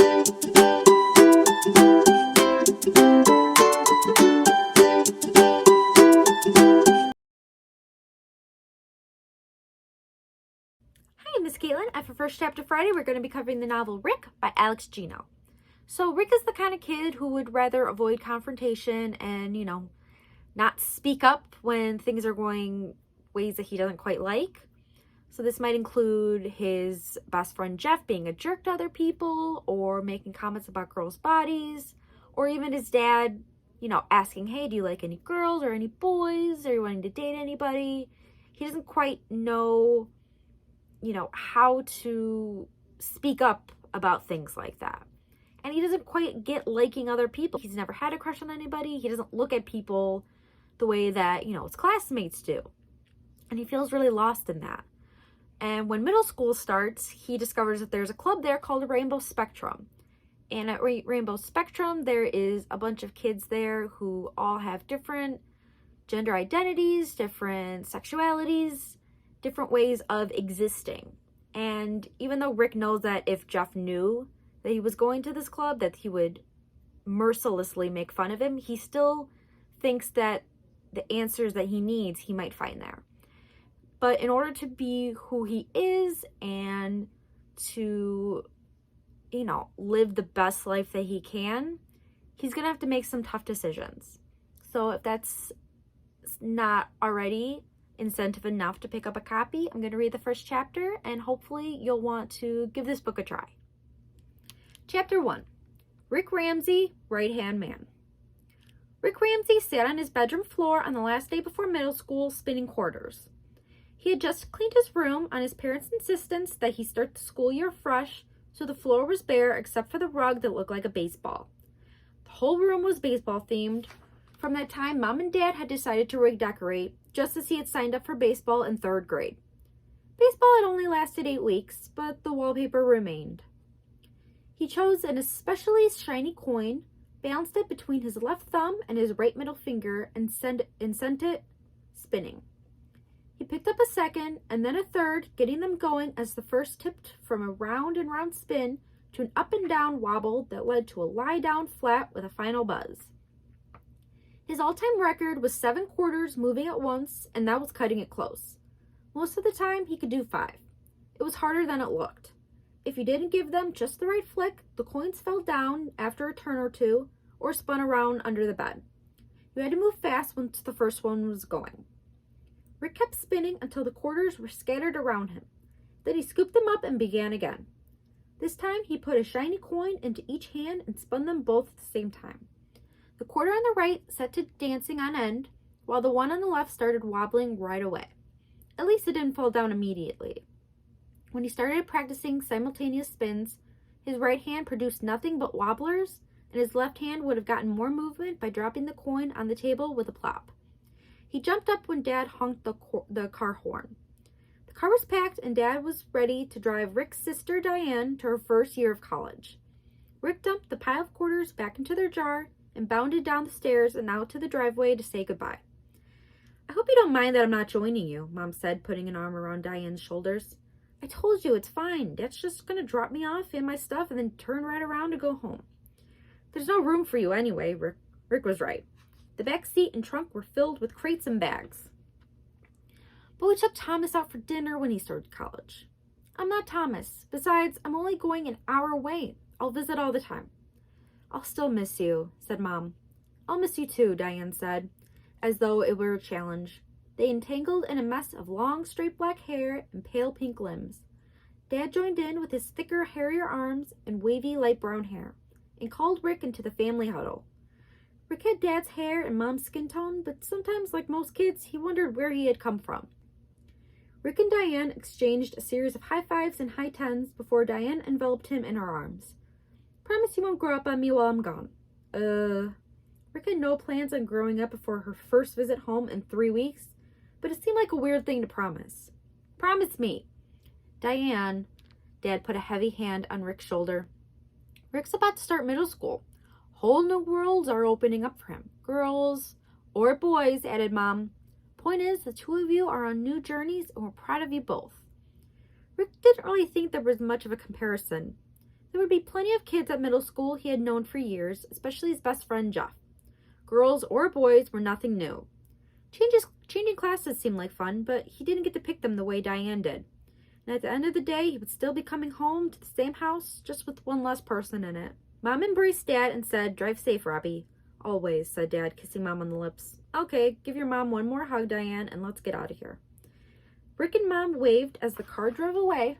Hi, Miss Caitlin. For First Chapter Friday, we're going to be covering the novel Rick by Alex Gino. So Rick is the kind of kid who would rather avoid confrontation and, not speak up when things are going ways that he doesn't quite like. So this might include his best friend Jeff being a jerk to other people, or making comments about girls' bodies, or even his dad, asking, hey, do you like any girls or any boys? Are you wanting to date anybody? He doesn't quite know how to speak up about things like that. And he doesn't quite get liking other people. He's never had a crush on anybody. He doesn't look at people the way that, his classmates do. And he feels really lost in that. And when middle school starts, he discovers that there's a club there called Rainbow Spectrum. And at Rainbow Spectrum, there is a bunch of kids there who all have different gender identities, different sexualities, different ways of existing. And even though Rick knows that if Jeff knew that he was going to this club, that he would mercilessly make fun of him, he still thinks that the answers that he needs, he might find there. But in order to be who he is and to, live the best life that he can, he's going to have to make some tough decisions. So if that's not already incentive enough to pick up a copy, I'm going to read the first chapter, and hopefully you'll want to give this book a try. Chapter 1. Rick Ramsey, Right-Hand Man. Rick Ramsey sat on his bedroom floor on the last day before middle school, spinning quarters. He had just cleaned his room on his parents' insistence that he start the school year fresh, so the floor was bare except for the rug that looked like a baseball. The whole room was baseball themed. From that time, Mom and Dad had decided to redecorate, just as he had signed up for baseball in 3rd grade. Baseball had only lasted 8 weeks, but the wallpaper remained. He chose an especially shiny coin, balanced it between his left thumb and his right middle finger, and sent it spinning. He picked up a second, and then a third, getting them going as the first tipped from a round and round spin to an up and down wobble that led to a lie down flat with a final buzz. His all-time record was 7 quarters moving at once, and that was cutting it close. Most of the time, he could do 5. It was harder than it looked. If you didn't give them just the right flick, the coins fell down after a turn or two, or spun around under the bed. You had to move fast once the first one was going. Rick kept spinning until the quarters were scattered around him. Then he scooped them up and began again. This time, he put a shiny coin into each hand and spun them both at the same time. The quarter on the right set to dancing on end, while the one on the left started wobbling right away. At least it didn't fall down immediately. When he started practicing simultaneous spins, his right hand produced nothing but wobblers, and his left hand would have gotten more movement by dropping the coin on the table with a plop. He jumped up when Dad honked the car horn. The car was packed, and Dad was ready to drive Rick's sister Diane to her first year of college. Rick dumped the pile of quarters back into their jar and bounded down the stairs and out to the driveway to say goodbye. I hope you don't mind that I'm not joining you, Mom said, putting an arm around Diane's shoulders. I told you, it's fine. Dad's just going to drop me off and my stuff and then turn right around to go home. There's no room for you anyway, Rick was right. The back seat and trunk were filled with crates and bags. But we took Thomas out for dinner when he started college. I'm not Thomas. Besides, I'm only going an hour away. I'll visit all the time. I'll still miss you, said Mom. I'll miss you too, Diane said, as though it were a challenge. They entangled in a mess of long, straight black hair and pale pink limbs. Dad joined in with his thicker, hairier arms and wavy, light brown hair, and called Rick into the family huddle. Rick had Dad's hair and Mom's skin tone, but sometimes, like most kids, he wondered where he had come from. Rick and Diane exchanged a series of high fives and high tens before Diane enveloped him in her arms. Promise you won't grow up on me while I'm gone. Rick had no plans on growing up before her first visit home in 3 weeks, but it seemed like a weird thing to promise. Promise me. Diane, Dad put a heavy hand on Rick's shoulder. Rick's about to start middle school. Whole new worlds are opening up for him. Girls or boys, added Mom. Point is, the two of you are on new journeys and we're proud of you both. Rick didn't really think there was much of a comparison. There would be plenty of kids at middle school he had known for years, especially his best friend Jeff. Girls or boys were nothing new. Changing classes seemed like fun, but he didn't get to pick them the way Diane did. And at the end of the day, he would still be coming home to the same house, just with one less person in it. Mom embraced Dad and said, "Drive safe, Robbie." "Always," said Dad, kissing Mom on the lips. "Okay, give your mom one more hug, Diane, and let's get out of here." Rick and Mom waved as the car drove away.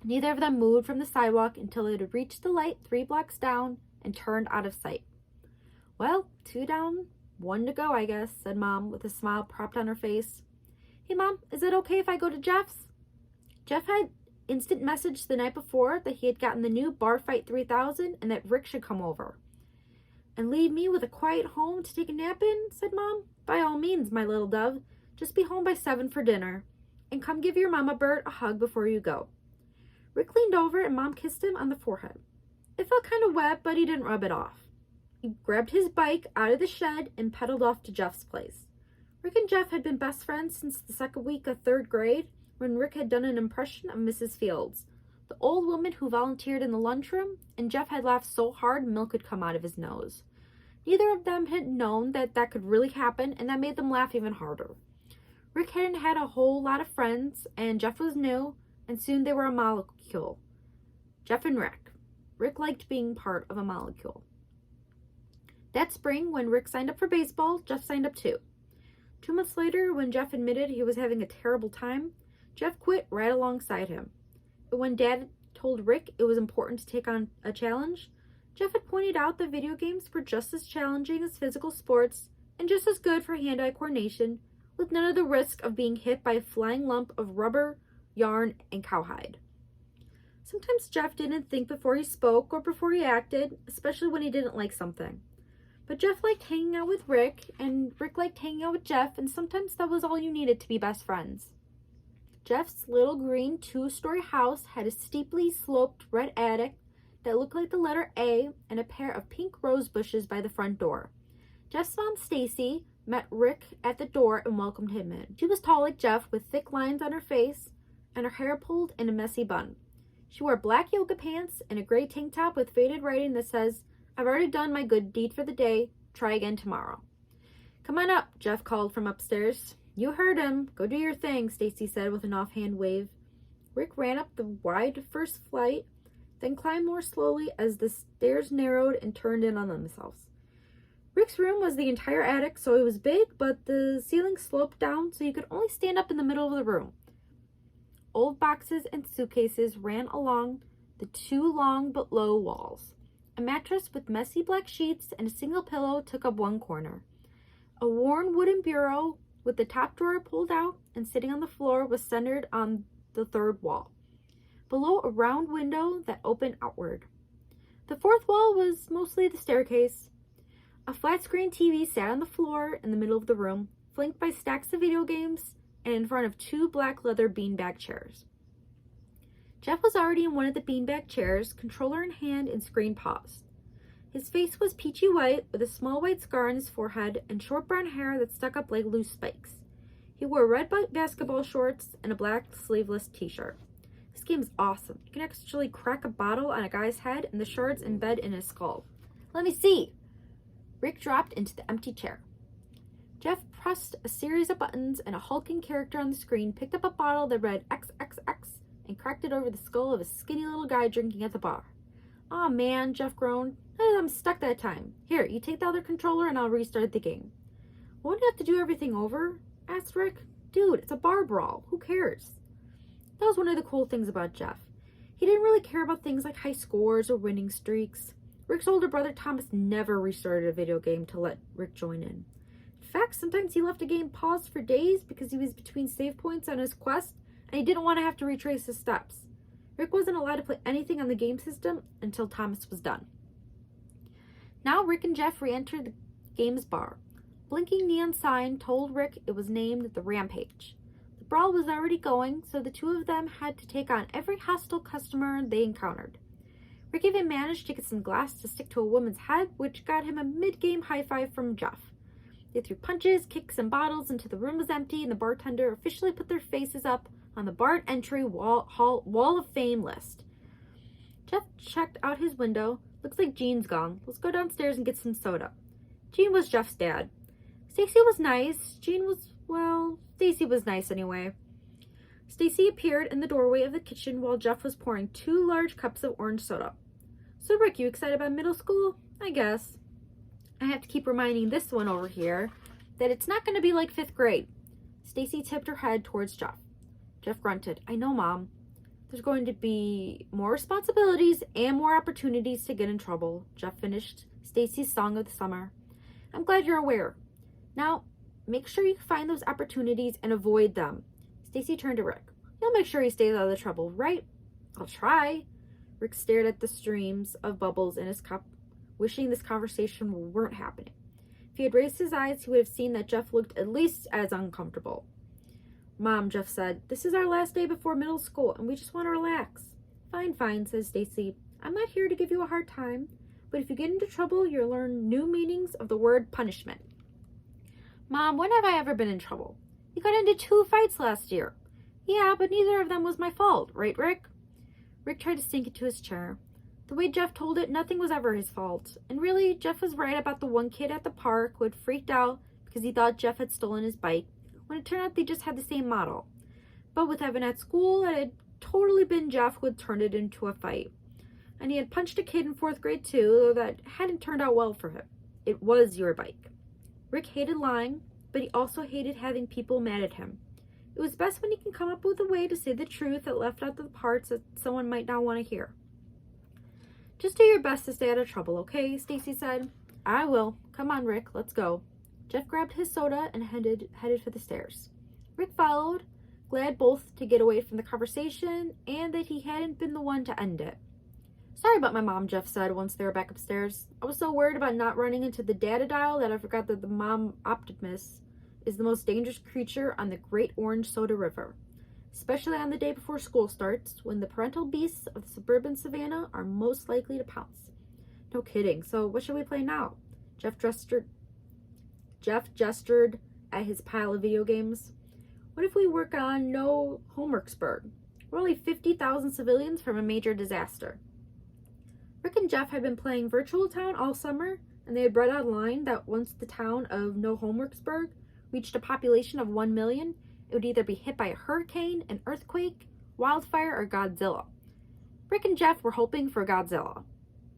Neither of them moved from the sidewalk until it had reached the light 3 blocks down and turned out of sight. "Well, 2 down, 1 to go, I guess," said Mom with a smile propped on her face. "Hey, Mom, is it okay if I go to Jeff's?" Jeff had instant messaged the night before that he had gotten the new Bar Fight 3000 and that Rick should come over. "And leave me with a quiet home to take a nap in?" said Mom. "By all means, my little dove. Just be home by 7 for dinner. And come give your mama bird a hug before you go." Rick leaned over and Mom kissed him on the forehead. It felt kind of wet, but he didn't rub it off. He grabbed his bike out of the shed and pedaled off to Jeff's place. Rick and Jeff had been best friends since the second week of 3rd grade, when Rick had done an impression of Mrs. Fields, the old woman who volunteered in the lunchroom, and Jeff had laughed so hard milk could come out of his nose. Neither of them had known that could really happen, and that made them laugh even harder. Rick hadn't had a whole lot of friends, and Jeff was new, and soon they were a molecule. Jeff and Rick. Rick liked being part of a molecule. That spring, when Rick signed up for baseball, Jeff signed up too. 2 months later, when Jeff admitted he was having a terrible time, Jeff quit right alongside him. But when Dad told Rick it was important to take on a challenge, Jeff had pointed out that video games were just as challenging as physical sports and just as good for hand-eye coordination, with none of the risk of being hit by a flying lump of rubber, yarn, and cowhide. Sometimes Jeff didn't think before he spoke or before he acted, especially when he didn't like something. But Jeff liked hanging out with Rick, and Rick liked hanging out with Jeff, and sometimes that was all you needed to be best friends. Jeff's little green 2-story house had a steeply sloped red attic that looked like the letter A and a pair of pink rose bushes by the front door. Jeff's mom, Stacy, met Rick at the door and welcomed him in. She was tall like Jeff, with thick lines on her face and her hair pulled in a messy bun. She wore black yoga pants and a gray tank top with faded writing that says, "I've already done my good deed for the day. Try again tomorrow." "Come on up," Jeff called from upstairs. "You heard him. Go do your thing," Stacy said with an offhand wave. Rick ran up the wide first flight, then climbed more slowly as the stairs narrowed and turned in on themselves. Rick's room was the entire attic, so it was big, but the ceiling sloped down so you could only stand up in the middle of the room. Old boxes and suitcases ran along the 2 long but low walls. A mattress with messy black sheets and a single pillow took up one corner. A worn wooden bureau with the top drawer pulled out and sitting on the floor was centered on the 3rd wall. Below, a round window that opened outward. The 4th wall was mostly the staircase. A flat-screen TV sat on the floor in the middle of the room, flanked by stacks of video games and in front of 2 black leather beanbag chairs. Jeff was already in one of the beanbag chairs, controller in hand and screen paused. His face was peachy white, with a small white scar on his forehead and short brown hair that stuck up like loose spikes. He wore red basketball shorts and a black sleeveless t-shirt. "This game is awesome. You can actually crack a bottle on a guy's head and the shards embed in his skull." "Let me see." Rick dropped into the empty chair. Jeff pressed a series of buttons and a hulking character on the screen picked up a bottle that read XXX and cracked it over the skull of a skinny little guy drinking at the bar. "Aw, man," Jeff groaned. "I'm stuck that time. Here, you take the other controller and I'll restart the game." "Won't you have to do everything over?" asked Rick. "Dude, it's a bar brawl. Who cares?" That was one of the cool things about Jeff. He didn't really care about things like high scores or winning streaks. Rick's older brother Thomas never restarted a video game to let Rick join in. In fact, sometimes he left a game paused for days because he was between save points on his quest and he didn't want to have to retrace his steps. Rick wasn't allowed to play anything on the game system until Thomas was done. Now Rick and Jeff re-entered the game's bar. A blinking neon sign told Rick it was named the Rampage. The brawl was already going, so the 2 of them had to take on every hostile customer they encountered. Rick even managed to get some glass to stick to a woman's head, which got him a mid-game high-five from Jeff. They threw punches, kicks, and bottles until the room was empty and the bartender officially put their faces up on the bar entry wall of fame list. Jeff checked out his window. Looks like Jean's gone. Let's go downstairs and get some soda. Jean was Jeff's dad. Stacy was nice. Stacy was nice anyway. Stacy appeared in the doorway of the kitchen while Jeff was pouring 2 large cups of orange soda. So Rick, you excited about middle school? I guess. I have to keep reminding this one over here that it's not going to be like 5th grade. Stacy tipped her head towards Jeff. Jeff grunted. I know, Mom. There's going to be more responsibilities and more opportunities to get in trouble. Jeff finished Stacy's song of the summer. I'm glad you're aware. Now, make sure you find those opportunities and avoid them. Stacy turned to Rick. You'll make sure he stays out of the trouble, right? I'll try. Rick stared at the streams of bubbles in his cup, wishing this conversation weren't happening. If he had raised his eyes, he would have seen that Jeff looked at least as uncomfortable. Mom, Jeff said, this is our last day before middle school, and we just want to relax. Fine, says Stacy. I'm not here to give you a hard time, but if you get into trouble, you'll learn new meanings of the word punishment. Mom, when have I ever been in trouble? You got into 2 fights last year. Yeah, but neither of them was my fault, right, Rick? Rick tried to sink into his chair. The way Jeff told it, nothing was ever his fault. And really, Jeff was right about the one kid at the park who had freaked out because he thought Jeff had stolen his bike, when it turned out they just had the same model. But with Evan at school, it had totally been Jeff who had turned it into a fight. And he had punched a kid in 4th grade too, though that hadn't turned out well for him. It was your bike. Rick hated lying, but he also hated having people mad at him. It was best when he can come up with a way to say the truth that left out the parts that someone might not want to hear. Just do your best to stay out of trouble, okay? Stacy said. I will. Come on, Rick, let's go. Jeff grabbed his soda and headed for the stairs. Rick followed, glad both to get away from the conversation and that he hadn't been the one to end it. Sorry about my mom, Jeff said once they were back upstairs. I was so worried about not running into the data dial that I forgot that the mom optimus is the most dangerous creature on the Great Orange Soda River, especially on the day before school starts, when the parental beasts of the suburban savannah are most likely to pounce. No kidding. So what should we play now? Jeff gestured at his pile of video games. What if we work on No Homeworksburg? We're only 50,000 civilians from a major disaster. Rick and Jeff had been playing Virtual Town all summer, and they had read online that once the town of No Homeworksburg reached a population of 1 million, it would either be hit by a hurricane, an earthquake, wildfire, or Godzilla. Rick and Jeff were hoping for Godzilla.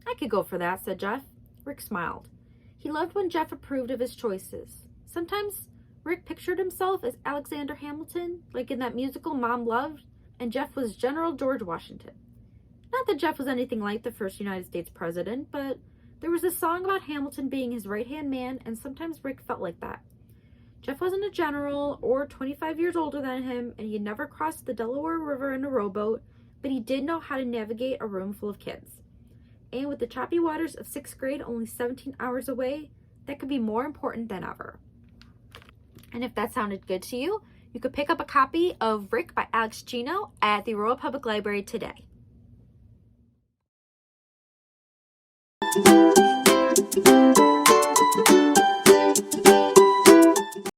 I could go for that, said Jeff. Rick smiled. He loved when Jeff approved of his choices. Sometimes Rick pictured himself as Alexander Hamilton, like in that musical Mom loved, and Jeff was General George Washington. Not that Jeff was anything like the first United States president, but there was a song about Hamilton being his right-hand man, and sometimes Rick felt like that. Jeff wasn't a general or 25 years older than him, and he had never crossed the Delaware River in a rowboat, but he did know how to navigate a room full of kids. And with the choppy waters of 6th grade only 17 hours away, that could be more important than ever. And if that sounded good to you, you could pick up a copy of Rick by Alex Gino at the Aurora Public Library today.